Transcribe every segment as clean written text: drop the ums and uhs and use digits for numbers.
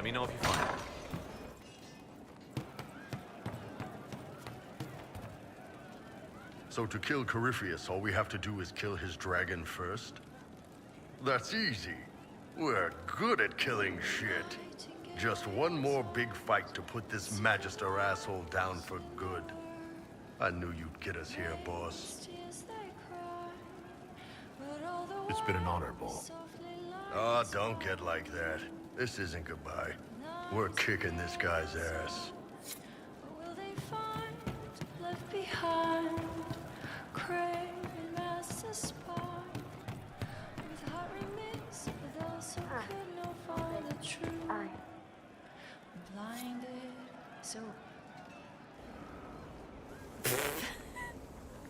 me know if you find it. So to kill Corypheus, all we have to do is kill his dragon first? That's easy. We're good at killing shit. Just one more big fight to put this Magister asshole down for good. I knew you'd get us here, boss. It's been an honor, Bull. Oh, don't get like that. This isn't goodbye. We're kicking this guy's ass. Will they find left behind? Crave and master spine. With heart remix, with also could not find the truth. Blinded, so.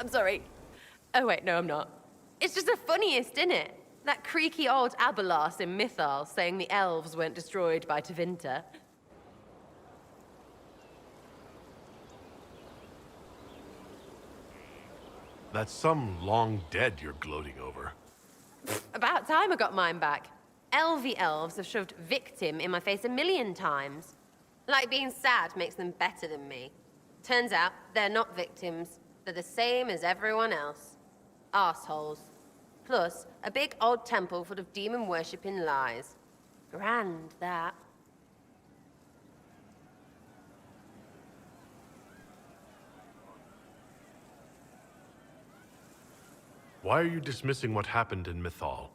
I'm sorry. Oh wait, no I'm not. It's just the funniest, isn't it? That creaky old Abelas in Mythal saying the elves weren't destroyed by Tevinter. That's some long dead you're gloating over. About time I got mine back. Elvie elves have shoved victim in my face 1,000,000 times. Like being sad makes them better than me. Turns out they're not victims. They're the same as everyone else. Arseholes. Plus, a big old temple full of demon-worshipping lies. Grand, that. Why are you dismissing what happened in Mythal?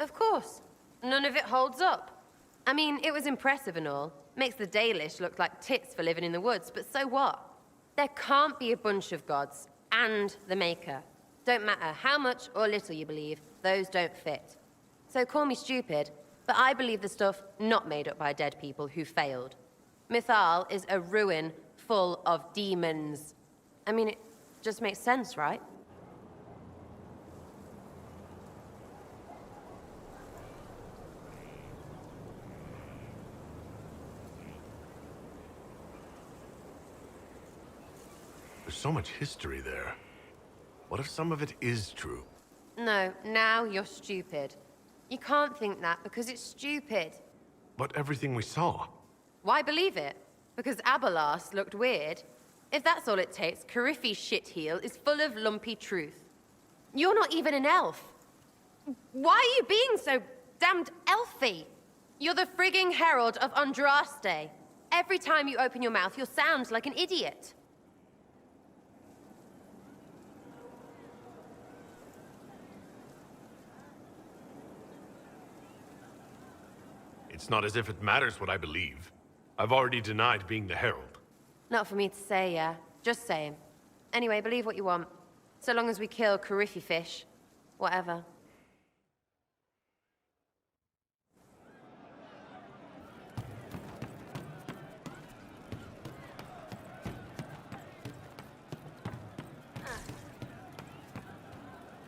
Of course. None of it holds up. I mean, it was impressive and all. Makes the Dalish look like tits for living in the woods, but so what? There can't be a bunch of gods and the Maker. Don't matter how much or little you believe, those don't fit. So call me stupid, but I believe the stuff not made up by dead people who failed. Mythal is a ruin full of demons. I mean, it just makes sense, right? There's so much history there. What if some of it is true? No, now you're stupid. You can't think that because it's stupid. But everything we saw. Why believe it? Because Abelas looked weird? If that's all it takes, Coryphe's shitheel is full of lumpy truth. You're not even an elf. Why are you being so damned elfy? You're the frigging herald of Andraste. Every time you open your mouth, you'll sound like an idiot. It's not as if it matters what I believe. I've already denied being the Herald. Not for me to say, yeah. Just saying. Anyway, believe what you want. So long as we kill Coryphe fish. Whatever.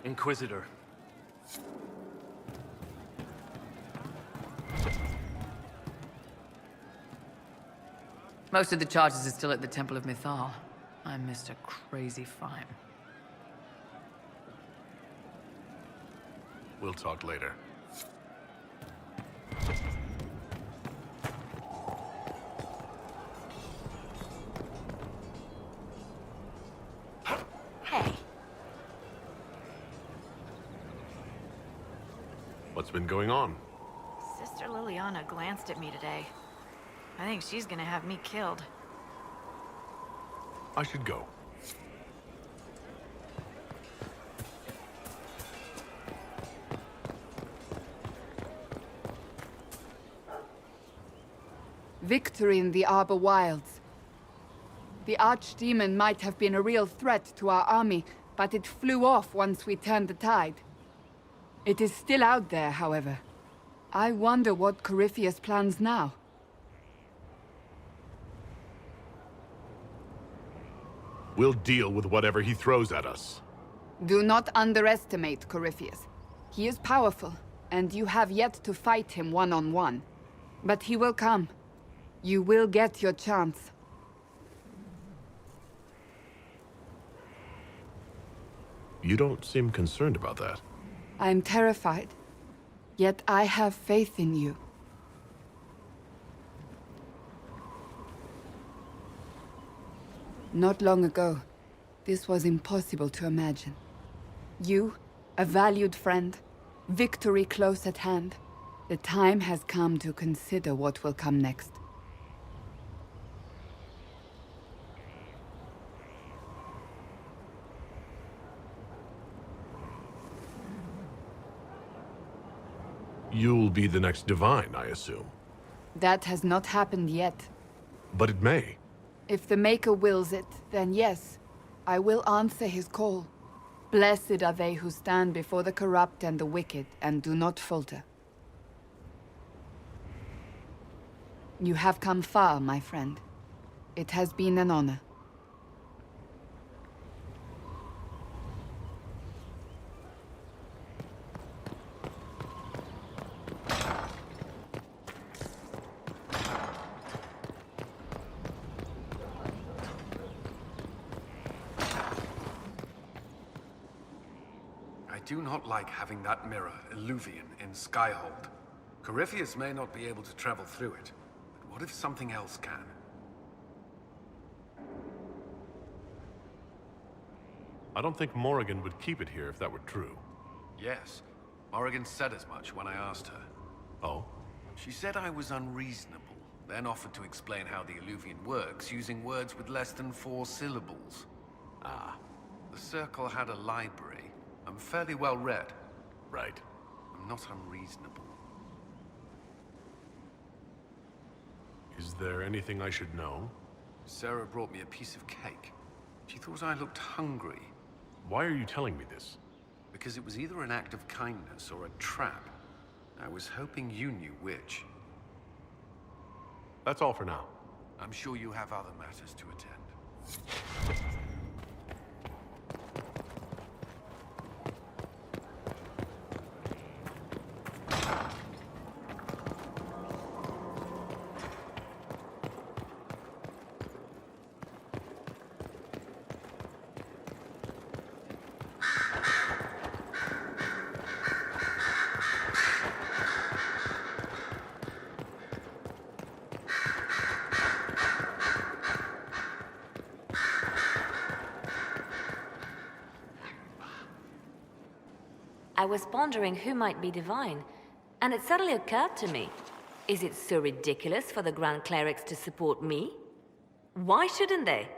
Inquisitor. Most of the charges are still at the Temple of Mythal. I'm Mr. Crazy Fine. We'll talk later. Hey. What's been going on? Sister Liliana glanced at me today. I think she's gonna have me killed. I should go. Victory in the Arbor Wilds. The Archdemon might have been a real threat to our army, but it flew off once we turned the tide. It is still out there, however. I wonder what Corypheus plans now. We'll deal with whatever he throws at us. Do not underestimate Corypheus. He is powerful, and you have yet to fight him one-on-one. But he will come. You will get your chance. You don't seem concerned about that. I'm terrified. Yet I have faith in you. Not long ago, this was impossible to imagine. You, a valued friend, victory close at hand. The time has come to consider what will come next. You'll be the next Divine, I assume. That has not happened yet. But it may. If the Maker wills it, then yes, I will answer his call. Blessed are they who stand before the corrupt and the wicked, and do not falter. You have come far, my friend. It has been an honor. I do not like having that mirror, Illuvian, in Skyhold. Corypheus may not be able to travel through it, but what if something else can? I don't think Morrigan would keep it here if that were true. Yes, Morrigan said as much when I asked her. Oh? She said I was unreasonable, then offered to explain how the Illuvian works using words with less than 4 syllables. Ah, The Circle had a library. I'm fairly well read. right. I'm not unreasonable. Is there anything I should know? Sarah brought me a piece of cake. She thought I looked hungry, Why are you telling me this? because it was either an act of kindness or a trap. I was hoping you knew which. That's all for now. I'm sure you have other matters to attend. I was pondering who might be divine, and it suddenly occurred to me. Is it so ridiculous for the Grand Clerics to support me? Why shouldn't they?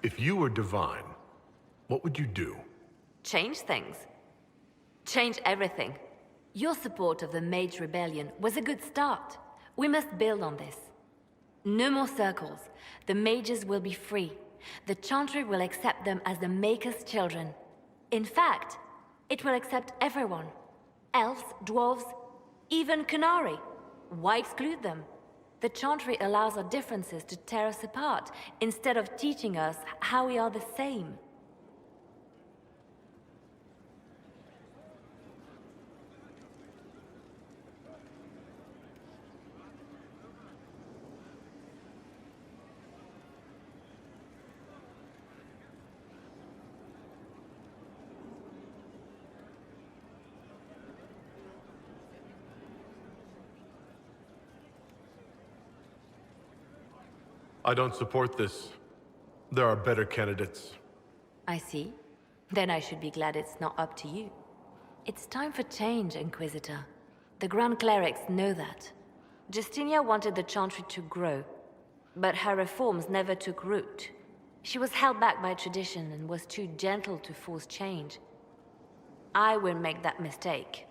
If you were divine, what would you do? Change things. Change everything. Your support of the Mage Rebellion was a good start. We must build on this. No more circles. The mages will be free. The Chantry will accept them as the Maker's children. In fact, it will accept everyone. Elves, dwarves, even Canary. Why exclude them? The Chantry allows our differences to tear us apart, instead of teaching us how we are the same. I don't support this. There are better candidates. I see. Then I should be glad it's not up to you. It's time for change, Inquisitor. The Grand Clerics know that. Justinia wanted the Chantry to grow, but her reforms never took root. She was held back by tradition and was too gentle to force change. I won't make that mistake.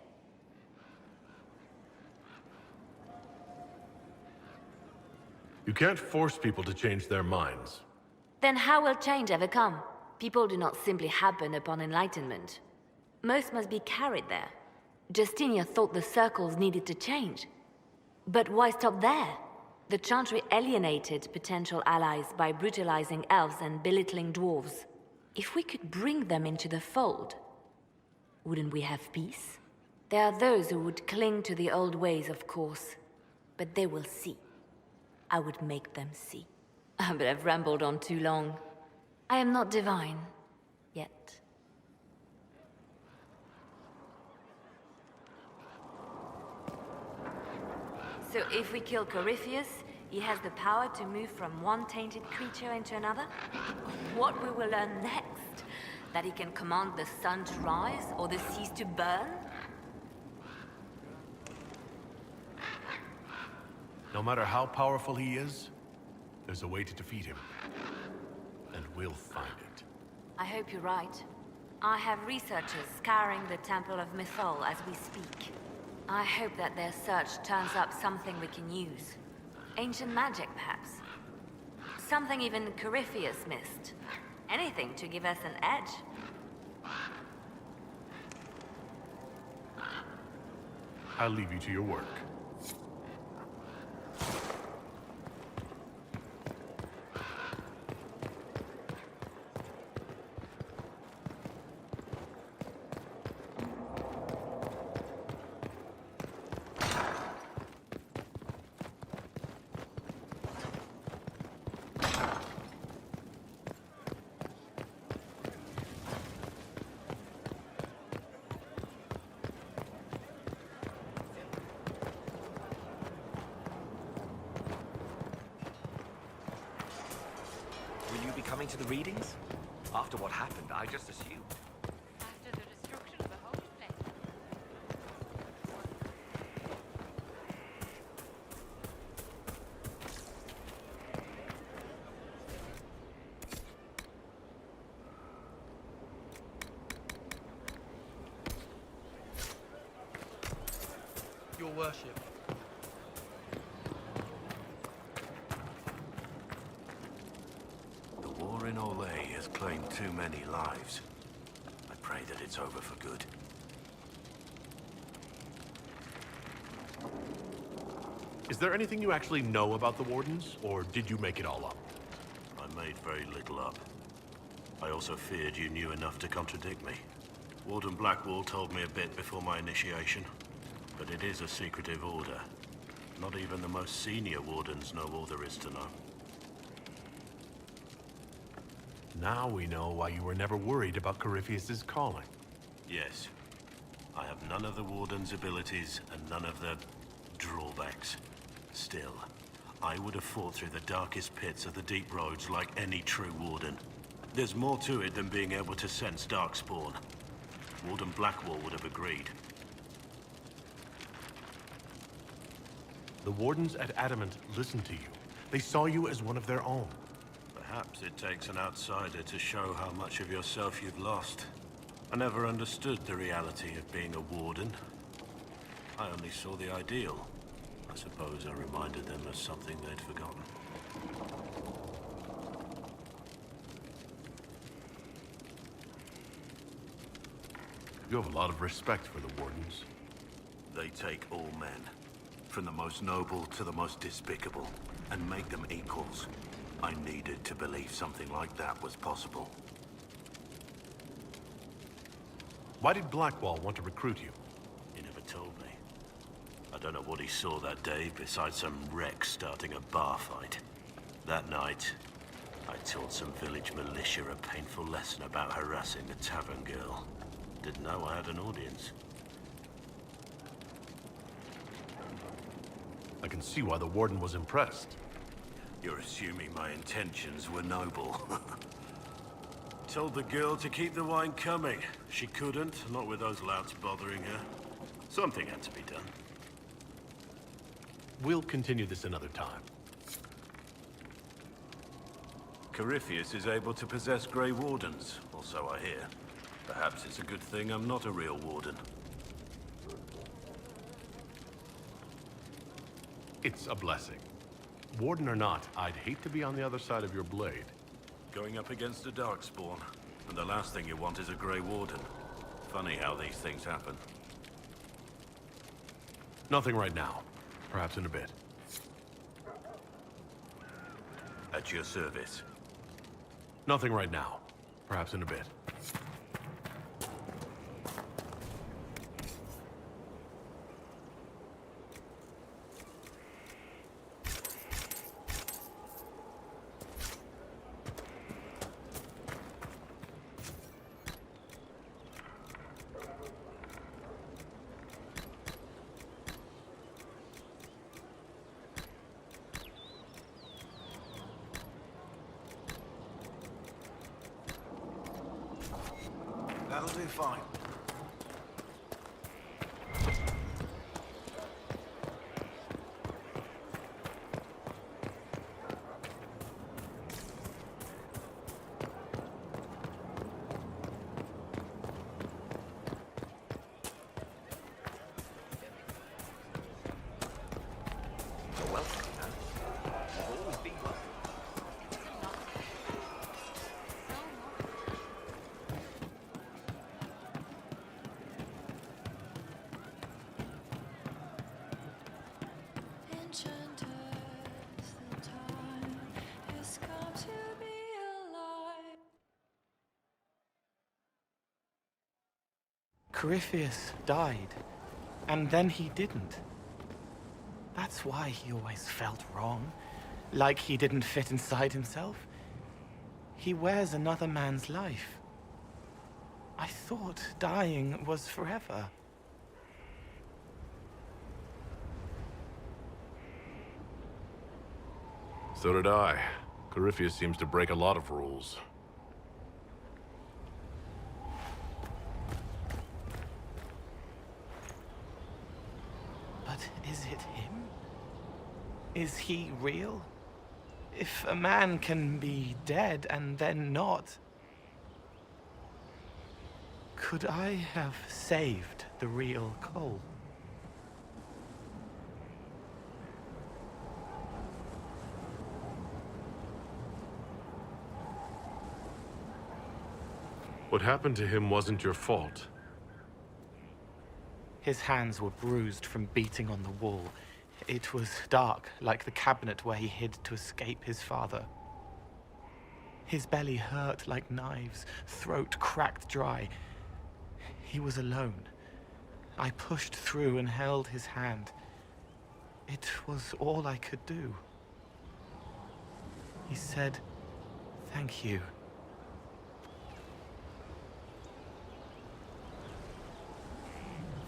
You can't force people to change their minds. Then how will change ever come? People do not simply happen upon enlightenment. Most must be carried there. Justinia thought the circles needed to change. But why stop there? The Chantry alienated potential allies by brutalizing elves and belittling dwarves. If we could bring them into the fold, wouldn't we have peace? There are those who would cling to the old ways, of course. But they will see. I would make them see. But I've rambled on too long. I am not divine. Yet. So if we kill Corypheus, he has the power to move from one tainted creature into another? What we will learn next? That he can command the sun to rise or the seas to burn? No matter how powerful he is, there's a way to defeat him. And we'll find it. I hope you're right. I have researchers scouring the Temple of Mythal as we speak. I hope that their search turns up something we can use. Ancient magic, perhaps. Something even Corypheus missed. Anything to give us an edge. I'll leave you to your work. Will you be coming to the readings? After what happened, I just assumed. After the destruction of the holy place. Your worship. The war in Olay has claimed too many lives. I pray that it's over for good. Is there anything you actually know about the Wardens, or did you make it all up? I made very little up. I also feared you knew enough to contradict me. Warden Blackwall told me a bit before my initiation, but it is a secretive order. Not even the most senior wardens know all there is to know. Now we know why you were never worried about Corypheus's calling. Yes. I have none of the Warden's abilities and none of the drawbacks. Still, I would have fought through the darkest pits of the deep roads like any true Warden. There's more to it than being able to sense darkspawn. Warden Blackwall would have agreed. The Wardens at Adamant listened to you. They saw you as one of their own. Perhaps it takes an outsider to show how much of yourself you've lost. I never understood the reality of being a Warden. I only saw the ideal. I suppose I reminded them of something they'd forgotten. You have a lot of respect for the Wardens. They take all men, from the most noble to the most despicable, and make them equals. I needed to believe something like that was possible. Why did Blackwall want to recruit you? He never told me. I don't know what he saw that day besides some wreck starting a bar fight. That night, I taught some village militia a painful lesson about harassing the tavern girl. Didn't know I had an audience. I can see why the Warden was impressed. You're assuming my intentions were noble. Told the girl to keep the wine coming. She couldn't, not with those louts bothering her. Something had to be done. We'll continue this another time. Corypheus is able to possess Grey Wardens, or so I hear. Perhaps it's a good thing I'm not a real Warden. It's a blessing. Warden or not, I'd hate to be on the other side of your blade. Going up against a Darkspawn, and the last thing you want is a Grey Warden. Funny how these things happen. Nothing right now. Perhaps in a bit. At your service. Nothing right now. Perhaps in a bit. We'll do fine. You're welcome, man. You've always been welcome. Enchanters, the time has come to be alive. Corypheus died, and then he didn't. That's why he always felt wrong, like he didn't fit inside himself. He wears another man's life. I thought dying was forever. So did I. Corypheus seems to break a lot of rules. But is it him? Is he real? If a man can be dead and then not, could I have saved the real Cole? What happened to him wasn't your fault. His hands were bruised from beating on the wall. It was dark, like the cabinet where he hid to escape his father. His belly hurt like knives, throat cracked dry. He was alone. I pushed through and held his hand. It was all I could do. He said, "Thank you."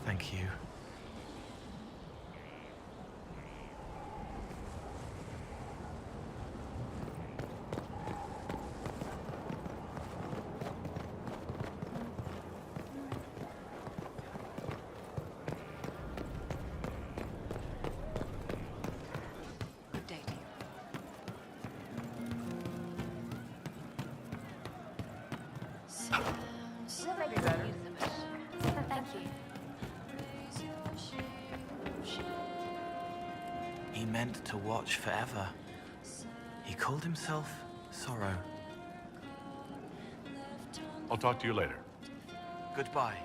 Thank you. Good day to you. Thank you. He meant to watch forever. He called himself Sorrow. I'll talk to you later. Goodbye.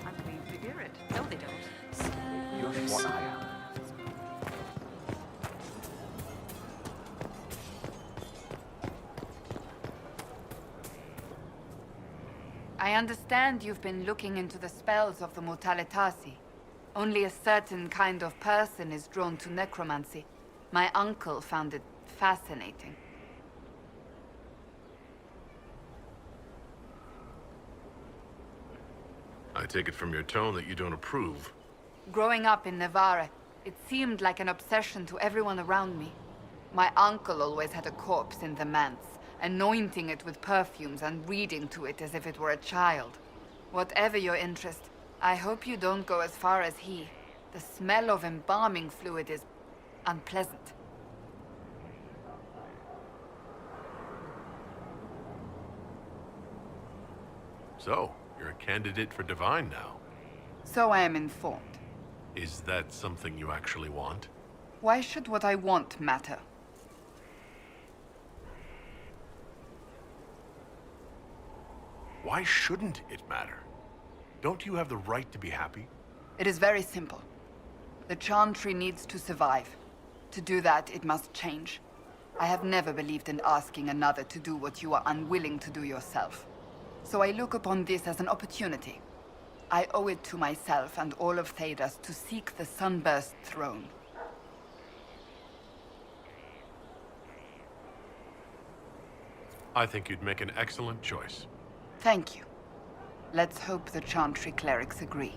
I'm pleased to hear it. No, they don't. Just what I am. I understand you've been looking into the spells of the Mortalitasi. Only a certain kind of person is drawn to necromancy. My uncle found it fascinating. I take it from your tone that you don't approve. Growing up in Navarre, it seemed like an obsession to everyone around me. My uncle always had a corpse in the manse, anointing it with perfumes and reading to it as if it were a child. Whatever your interest, I hope you don't go as far as he. The smell of embalming fluid is unpleasant. So, you're a candidate for Divine now. So I am informed. Is that something you actually want? Why should what I want matter? Why shouldn't it matter? Don't you have the right to be happy? It is very simple. The Chantry needs to survive. To do that, it must change. I have never believed in asking another to do what you are unwilling to do yourself. So I look upon this as an opportunity. I owe it to myself and all of Thedas to seek the Sunburst throne. I think you'd make an excellent choice. Thank you. Let's hope the Chantry clerics agree.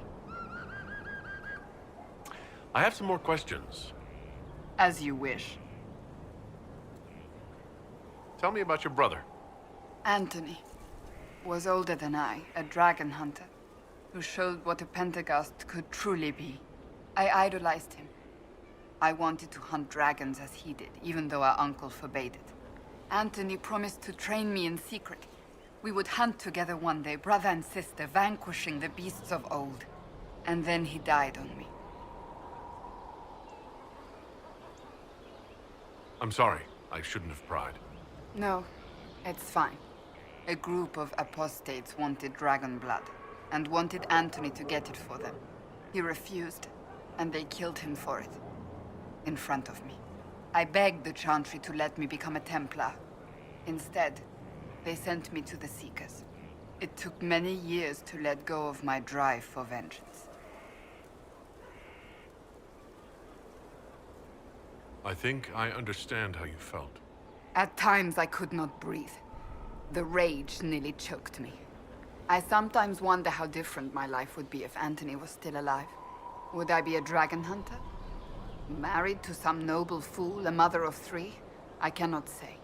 I have some more questions. As you wish. Tell me about your brother. Anthony was older than I, a dragon hunter, who showed what a Pentagast could truly be. I idolized him. I wanted to hunt dragons as he did, even though our uncle forbade it. Anthony promised to train me in secret. We would hunt together one day, brother and sister, vanquishing the beasts of old. And then he died on me. I'm sorry. I shouldn't have pried. No, it's fine. A group of apostates wanted dragon blood, and wanted Anthony to get it for them. He refused, and they killed him for it. In front of me. I begged the Chantry to let me become a Templar. Instead, they sent me to the Seekers. It took many years to let go of my drive for vengeance. I think I understand how you felt. At times I could not breathe. The rage nearly choked me. I sometimes wonder how different my life would be if Anthony was still alive. Would I be a dragon hunter? Married to some noble fool, a mother of 3? I cannot say.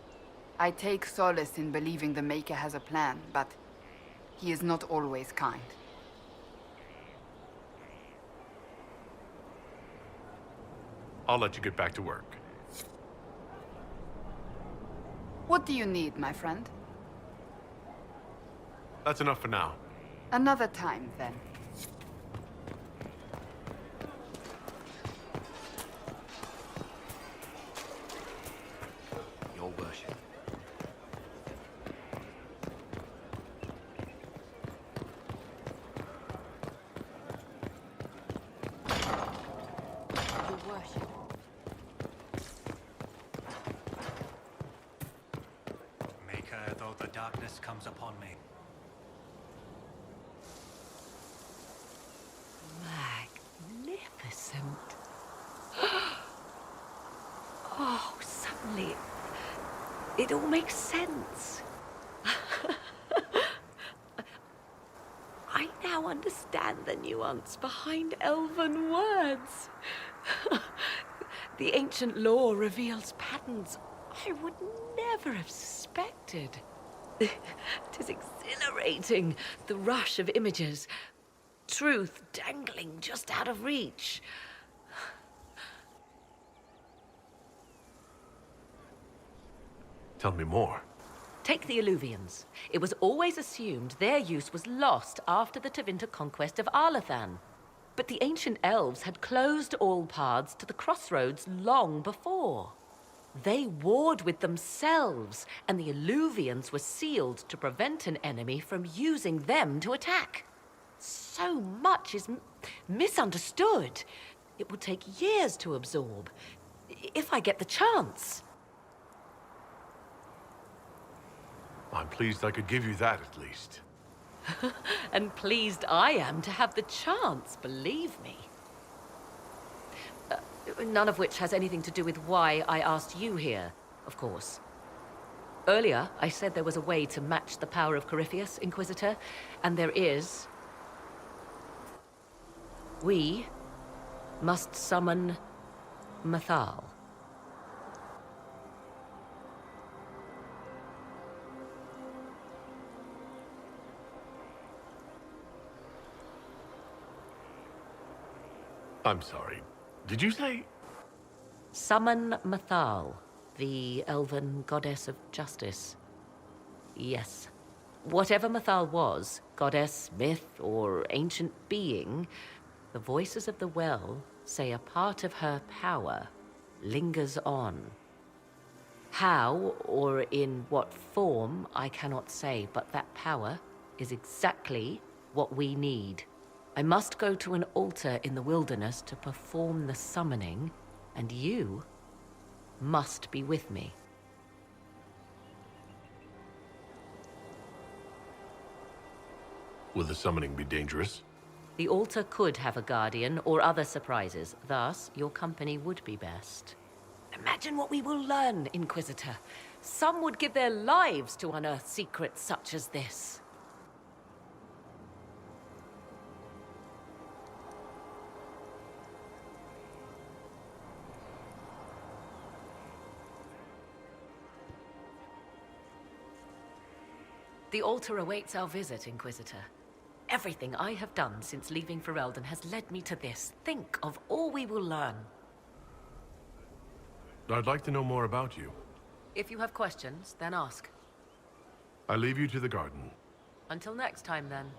I take solace in believing the Maker has a plan, but he is not always kind. I'll let you get back to work. What do you need, my friend? That's enough for now. Another time, then. Your worship. Your worship. Maker, though the darkness comes upon me. Magnificent. Oh, suddenly, it all makes sense. I now understand the nuance behind elven words. The ancient lore reveals patterns I would never have suspected. It is exhilarating, the rush of images. Truth dangling just out of reach. Tell me more. Take the Illuvians. It was always assumed their use was lost after the Tevinter conquest of Arlathan. But the ancient elves had closed all paths to the crossroads long before. They warred with themselves, and the Illuvians were sealed to prevent an enemy from using them to attack. So much is misunderstood. It will take years to absorb, if I get the chance. I'm pleased I could give you that, at least. And pleased I am to have the chance, believe me. None of which has anything to do with why I asked you here, of course. Earlier, I said there was a way to match the power of Corypheus, Inquisitor, and there is. We must summon Mythal. I'm sorry. Did you say? Summon Mythal, the elven goddess of justice. Yes. Whatever Mythal was, goddess, myth, or ancient being, the voices of the well say a part of her power lingers on. How, or in what form, I cannot say, but that power is exactly what we need. I must go to an altar in the wilderness to perform the summoning, and you must be with me. Will the summoning be dangerous? The altar could have a guardian or other surprises, thus your company would be best. Imagine what we will learn, Inquisitor. Some would give their lives to unearth secrets such as this. The altar awaits our visit, Inquisitor. Everything I have done since leaving Ferelden has led me to this. Think of all we will learn. I'd like to know more about you. If you have questions, then ask. I leave you to the garden. Until next time, then.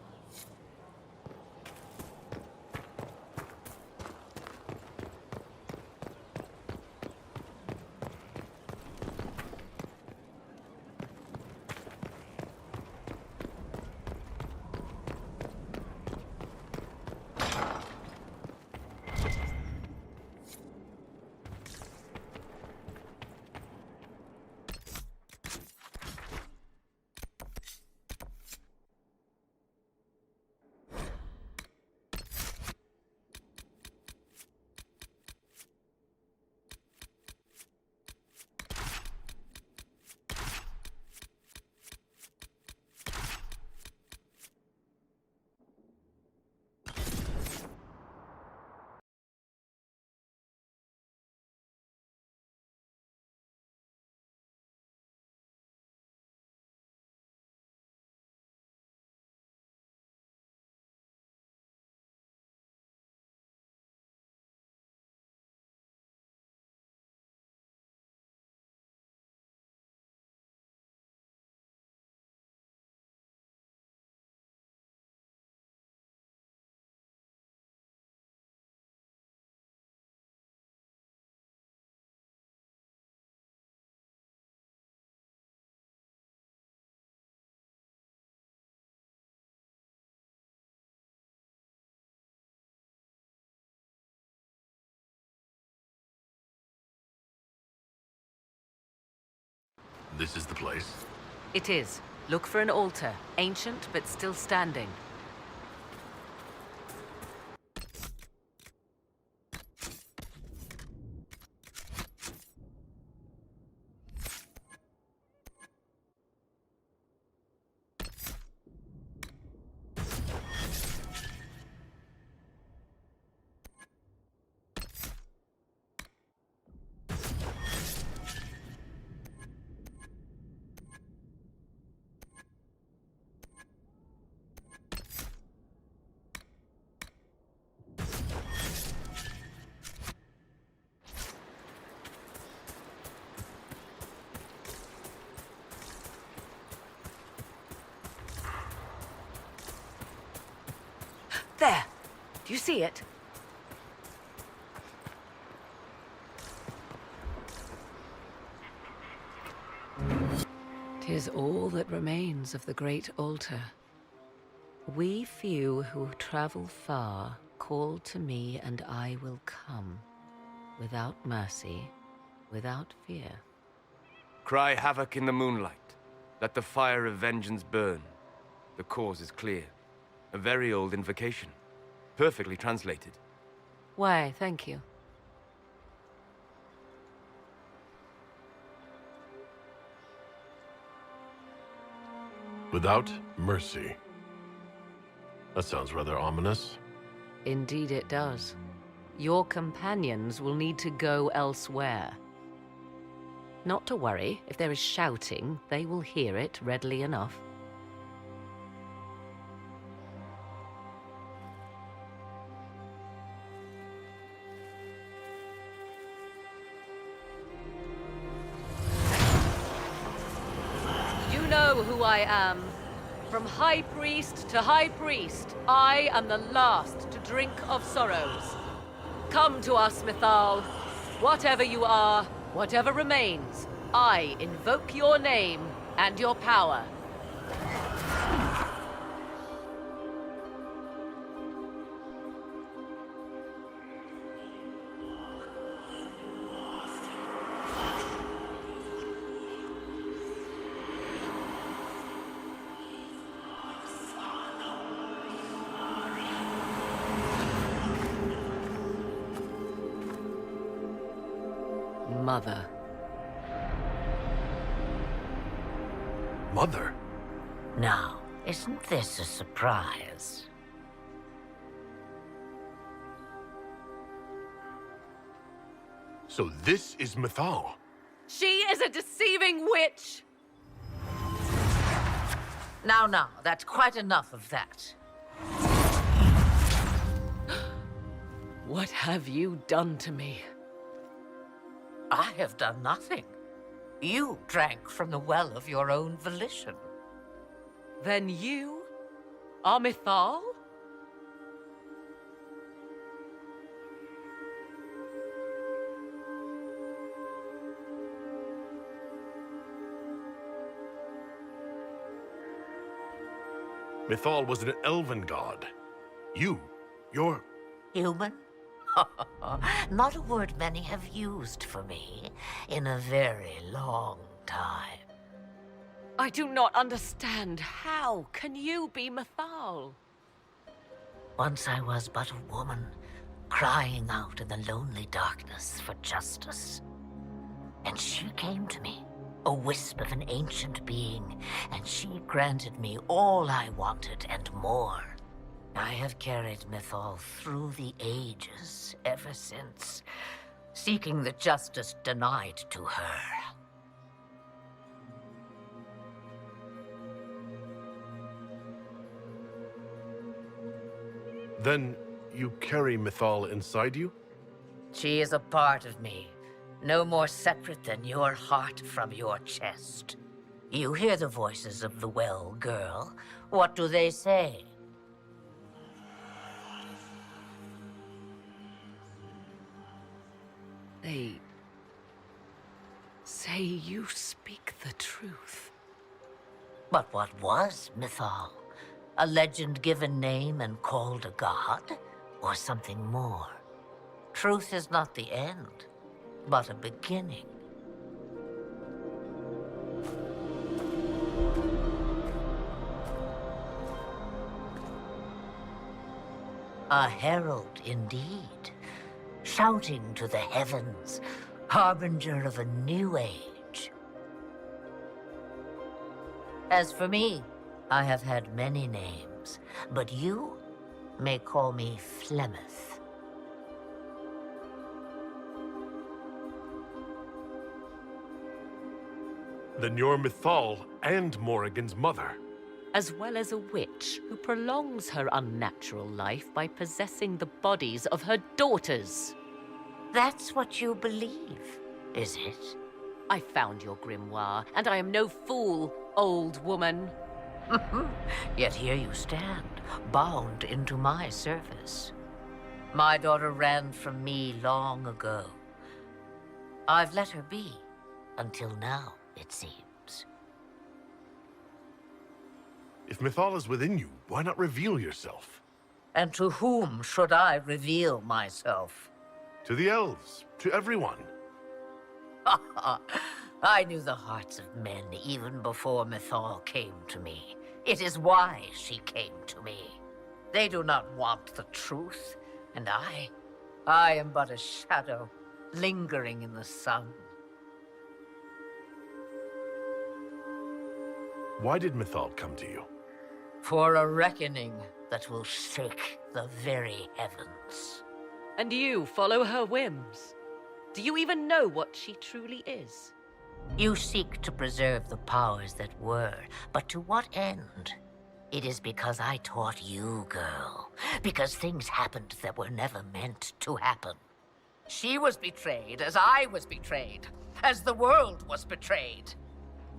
This is the place? It is. Look for an altar, ancient but still standing. There! Do you see it? 'Tis all that remains of the great altar. We few who travel far call to me and I will come. Without mercy, without fear. Cry havoc in the moonlight. Let the fire of vengeance burn. The cause is clear. A very old invocation. Perfectly translated. Why, thank you. Without mercy. That sounds rather ominous. Indeed it does. Your companions will need to go elsewhere. Not to worry, if there is shouting, they will hear it readily enough. You know who I am. From High Priest to High Priest, I am the last to drink of sorrows. Come to us, Mythal. Whatever you are, whatever remains, I invoke your name and your power. Mother. Mother? Now, isn't this a surprise? So this is Mythal. She is a deceiving witch! Now, that's quite enough of that. What have you done to me? I have done nothing. You drank from the well of your own volition. Then you are Mythal? Mythal was an elven god. You're... Human? Not a word many have used for me in a very long time. I do not understand. How can you be Mythal? Once I was but a woman, crying out in the lonely darkness for justice. And she came to me, a wisp of an ancient being, and she granted me all I wanted and more. I have carried Mythal through the ages ever since, seeking the justice denied to her. Then you carry Mythal inside you? She is a part of me, no more separate than your heart from your chest. You hear the voices of the well, girl. What do they say? They say you speak the truth. But what was Mythal? A legend given name and called a god? Or something more? Truth is not the end, but a beginning. A herald indeed, shouting to the heavens, harbinger of a new age. As for me, I have had many names, but you may call me Flemeth. Then you're Mythal and Morrigan's mother. As well as a witch who prolongs her unnatural life by possessing the bodies of her daughters. That's what you believe, is it? I found your grimoire, and I am no fool, old woman. Yet here you stand, bound into my service. My daughter ran from me long ago. I've let her be, until now, it seems. If Mythal is within you, why not reveal yourself? And to whom should I reveal myself? To the elves, to everyone. I knew the hearts of men even before Mythal came to me. It is why she came to me. They do not want the truth, and I am but a shadow, lingering in the sun. Why did Mythal come to you? For a reckoning that will shake the very heavens. And you follow her whims. Do you even know what she truly is? You seek to preserve the powers that were, but to what end? It is because I taught you, girl. Because things happened that were never meant to happen. She was betrayed as I was betrayed, as the world was betrayed.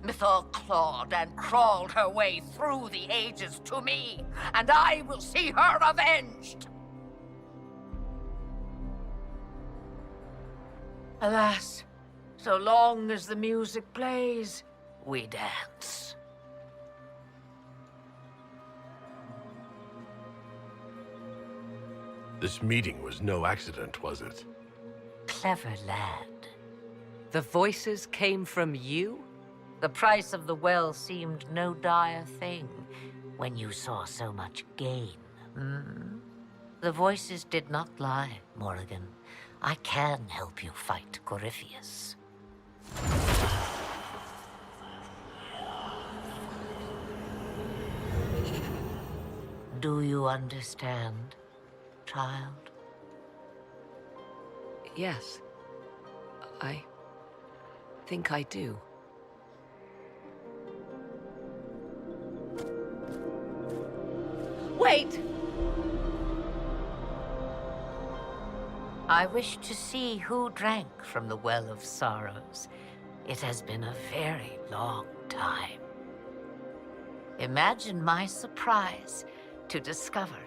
Mythal clawed and crawled her way through the ages to me, and I will see her avenged! Alas, so long as the music plays, we dance. This meeting was no accident, was it? Clever lad. The voices came from you? The price of the well seemed no dire thing when you saw so much gain. The voices did not lie, Morrigan. I can help you fight Corypheus. Do you understand, child? Yes. I think I do. Wait! I wish to see who drank from the Well of Sorrows. It has been a very long time. Imagine my surprise to discover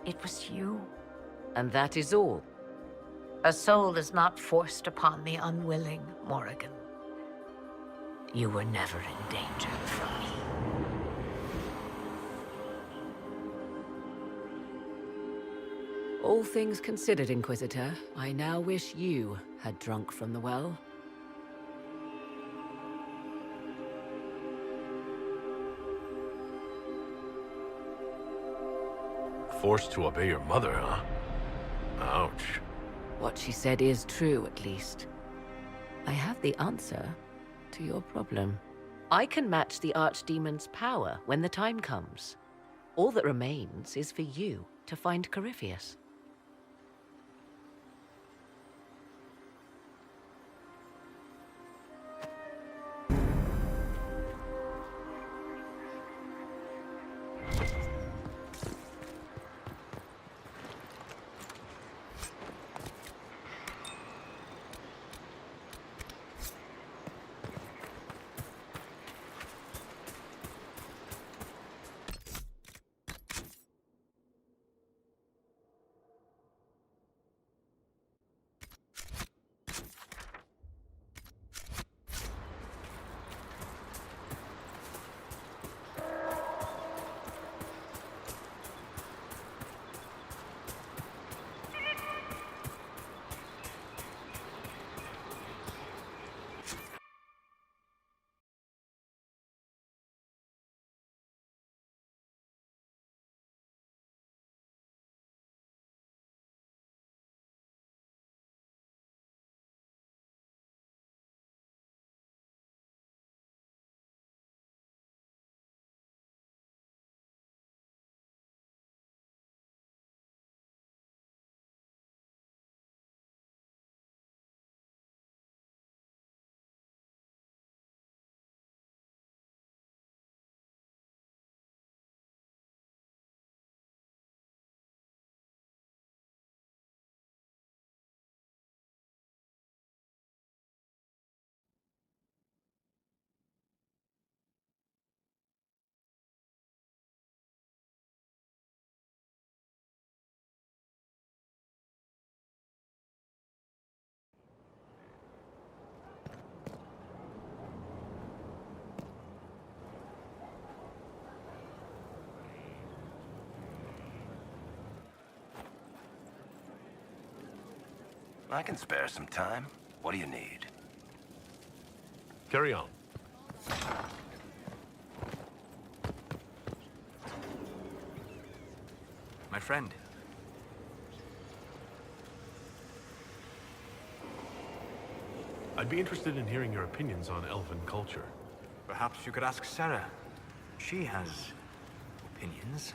it was you. And that is all. A soul is not forced upon the unwilling, Morrigan. You were never in danger from me. All things considered, Inquisitor, I now wish you had drunk from the well. Forced to obey your mother, huh? Ouch. What she said is true, at least. I have the answer to your problem. I can match the Archdemon's power when the time comes. All that remains is for you to find Corypheus. I can spare some time. What do you need? Carry on. My friend. I'd be interested in hearing your opinions on elven culture. Perhaps you could ask Sarah. She has opinions.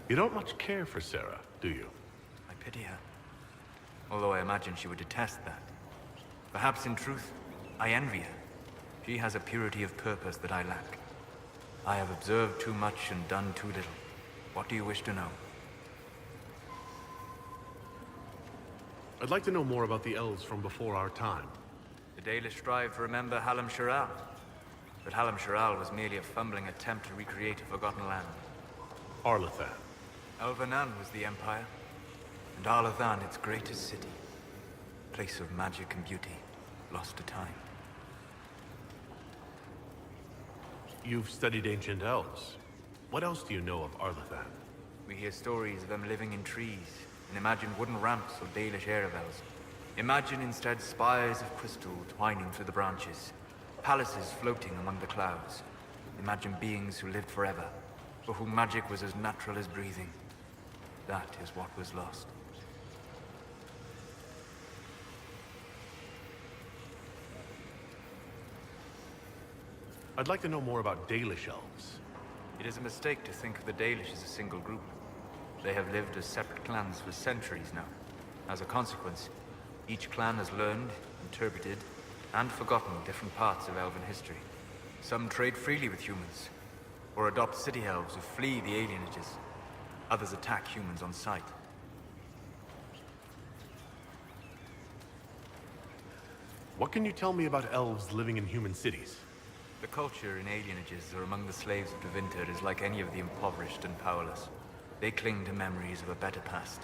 You don't much care for Sarah, do you? I pity her. Although I imagine she would detest that. Perhaps in truth, I envy her. She has a purity of purpose that I lack. I have observed too much and done too little. What do you wish to know? I'd like to know more about the elves from before our time. The Dalish strive to remember Hallam Sharal. But Hallam Sharal was merely a fumbling attempt to recreate a forgotten land. Arlathan. Elvanan was the Empire, and Arlathan its greatest city. Place of magic and beauty, lost to time. You've studied ancient elves. What else do you know of Arlathan? We hear stories of them living in trees, and imagine wooden ramps or Dalish Erebels. Imagine instead spires of crystal twining through the branches, palaces floating among the clouds. Imagine beings who lived forever, for whom magic was as natural as breathing. That is what was lost. I'd like to know more about Dalish elves. It is a mistake to think of the Dalish as a single group. They have lived as separate clans for centuries now. As a consequence, each clan has learned, interpreted, and forgotten different parts of elven history. Some trade freely with humans, or adopt city elves who flee the alienages. Others attack humans on sight. What can you tell me about elves living in human cities? The culture in alienages or among the slaves of Devinter is like any of the impoverished and powerless. They cling to memories of a better past,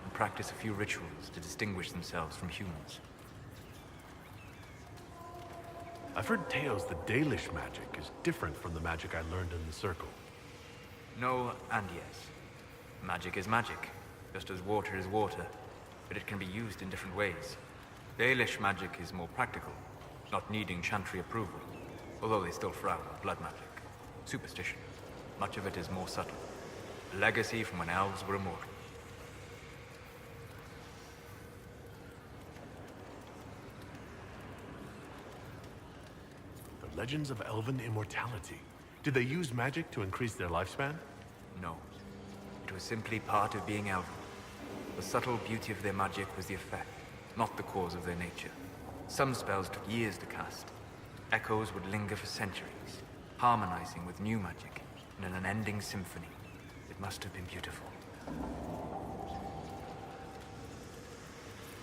and practice a few rituals to distinguish themselves from humans. I've heard tales that Dalish magic is different from the magic I learned in the Circle. No and yes. Magic is magic, just as water is water, but it can be used in different ways. Dalish magic is more practical, not needing chantry approval, although they still frown on blood magic. Superstition. Much of it is more subtle. A legacy from when elves were immortal. The legends of elven immortality. Did they use magic to increase their lifespan? No. It was simply part of being elven. The subtle beauty of their magic was the effect, not the cause of their nature. Some spells took years to cast. Echoes would linger for centuries, harmonizing with new magic in an unending symphony. It must have been beautiful.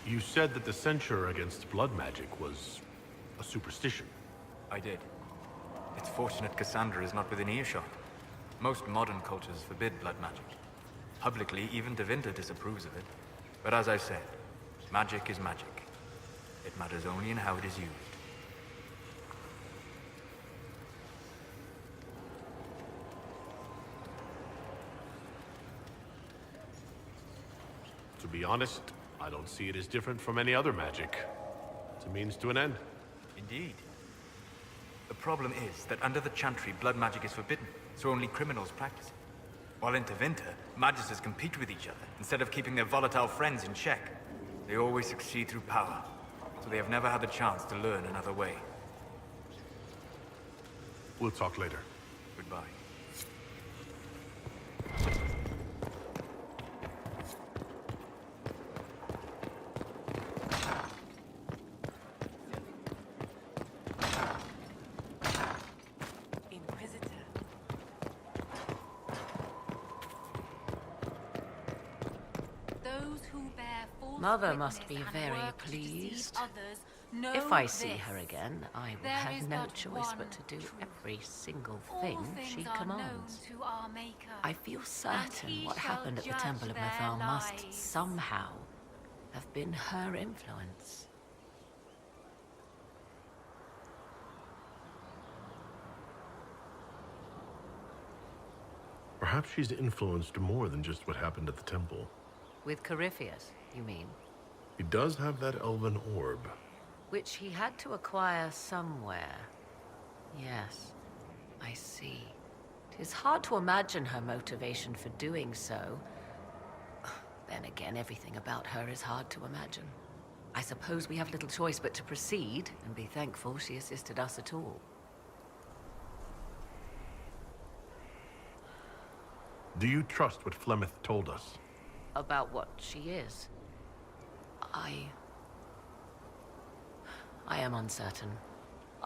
You said that the censure against blood magic was a superstition. I did. It's fortunate Cassandra is not within earshot. Most modern cultures forbid blood magic. Publicly, even Devinter disapproves of it. But as I said, magic is magic. It matters only in how it is used. To be honest, I don't see it as different from any other magic. It's a means to an end. Indeed. The problem is that under the Chantry, blood magic is forbidden, so only criminals practice it. While in Tevinter, magisters compete with each other, instead of keeping their volatile friends in check. They always succeed through power, so they have never had the chance to learn another way. We'll talk later. Goodbye. Mother must be very pleased. If I see her again, I will have no choice but to do every single thing she commands. I feel certain what happened at the Temple of Mythal must somehow have been her influence. Perhaps she's influenced more than just what happened at the temple. With Corypheus, you mean? He does have that elven orb. Which he had to acquire somewhere. Yes, I see. It is hard to imagine her motivation for doing so. Then again, everything about her is hard to imagine. I suppose we have little choice but to proceed and be thankful she assisted us at all. Do you trust what Flemeth told us? About what she is? I am uncertain.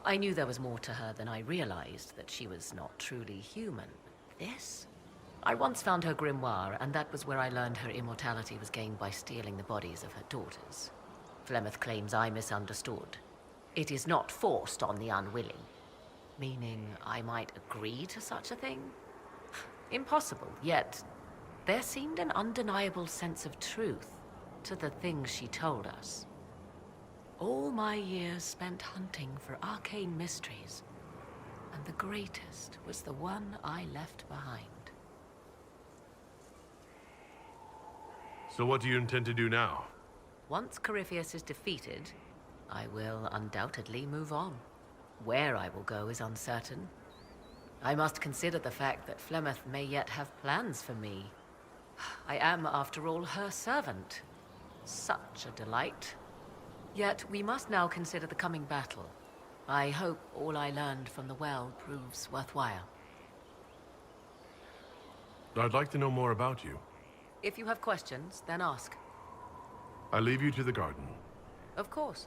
I knew there was more to her than I realized, that she was not truly human. This? I once found her grimoire, and that was where I learned her immortality was gained by stealing the bodies of her daughters. Flemeth claims I misunderstood. It is not forced on the unwilling. Meaning I might agree to such a thing? Impossible, yet there seemed an undeniable sense of truth to the things she told us. All my years spent hunting for arcane mysteries, and the greatest was the one I left behind. So what do you intend to do now? Once Corypheus is defeated, I will undoubtedly move on. Where I will go is uncertain. I must consider the fact that Flemeth may yet have plans for me. I am, after all, her servant. Such a delight. Yet we must now consider the coming battle. I hope all I learned from the well proves worthwhile. I'd like to know more about you. If you have questions, then ask. I leave you to the garden. Of course.